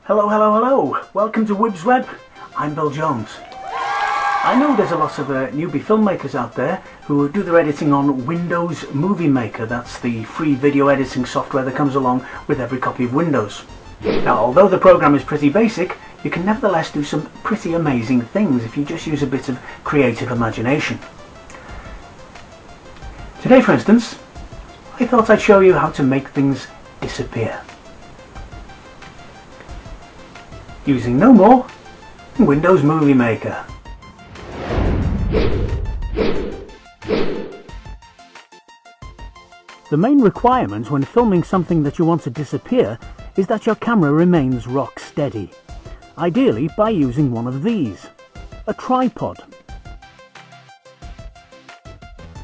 Hello, hello, hello. Welcome to Wib's Web. I'm Bill Jones. I know there's a lot of newbie filmmakers out there who do their editing on Windows Movie Maker. That's the free video editing software that comes along with every copy of Windows. Now, although the program is pretty basic, you can nevertheless do some pretty amazing things if you just use a bit of creative imagination. Today, for instance, I thought I'd show you how to make things disappear. Using no more than Windows Movie Maker. The main requirement when filming something that you want to disappear is that your camera remains rock steady, ideally by using one of these, a tripod.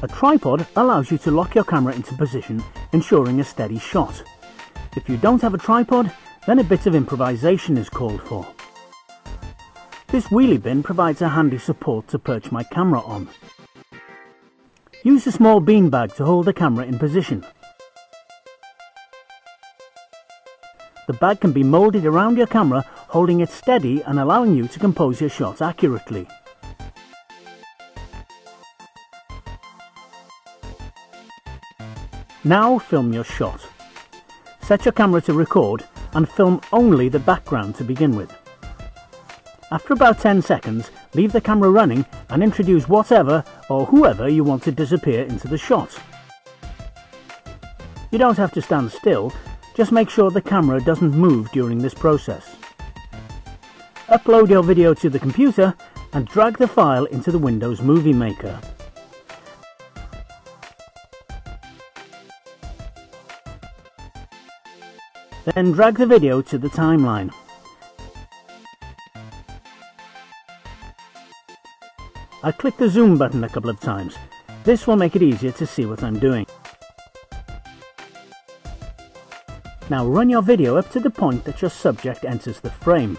A tripod allows you to lock your camera into position, ensuring a steady shot. If you don't have a tripod, then a bit of improvisation is called for. This wheelie bin provides a handy support to perch my camera on. Use a small beanbag to hold the camera in position. The bag can be moulded around your camera, holding it steady and allowing you to compose your shot accurately. Now film your shot. Set your camera to record and film only the background to begin with. After about 10 seconds, leave the camera running and introduce whatever or whoever you want to disappear into the shot. You don't have to stand still, just make sure the camera doesn't move during this process. Upload your video to the computer and drag the file into the Windows Movie Maker. Then drag the video to the timeline. I click the zoom button a couple of times. This will make it easier to see what I'm doing. Now run your video up to the point that your subject enters the frame.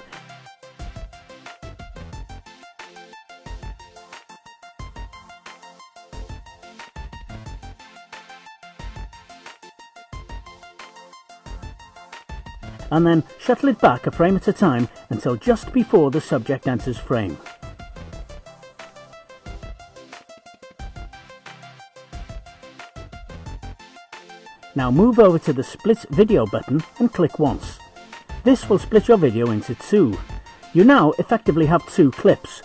And then shuttle it back a frame at a time until just before the subject enters frame. Now move over to the split video button and click once. This will split your video into two. You now effectively have two clips.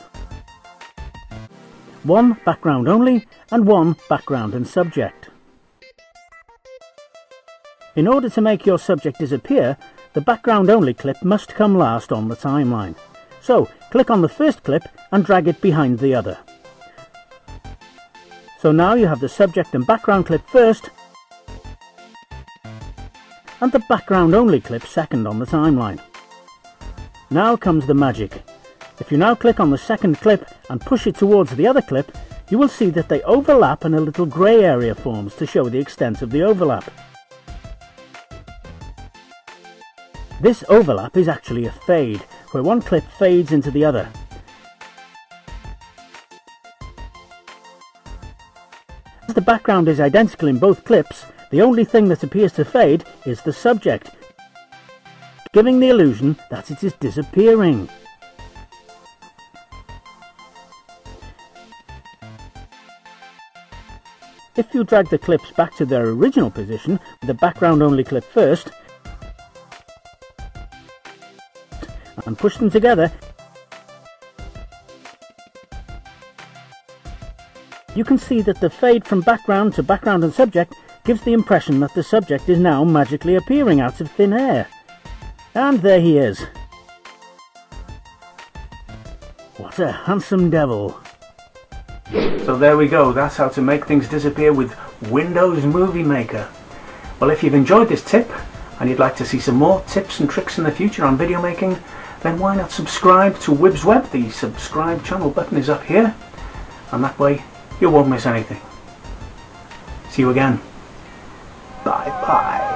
One background only and one background and subject. In order to make your subject disappear, the background only clip must come last on the timeline. So click on the first clip and drag it behind the other. So now you have the subject and background clip first and the background only clip second on the timeline. Now comes the magic. If you now click on the second clip and push it towards the other clip, you will see that they overlap and a little grey area forms to show the extent of the overlap. This overlap is actually a fade, where one clip fades into the other. As the background is identical in both clips, the only thing that appears to fade is the subject, giving the illusion that it is disappearing. If you drag the clips back to their original position, with the background only clip first, and push them together, you can see that the fade from background to background and subject gives the impression that the subject is now magically appearing out of thin air. And there he is. What a handsome devil. So there we go, that's how to make things disappear with Windows Movie Maker. Well, if you've enjoyed this tip and you'd like to see some more tips and tricks in the future on video making, then why not subscribe to Wib's Web? The subscribe channel button is up here, and that way you won't miss anything. See you again. Bye bye.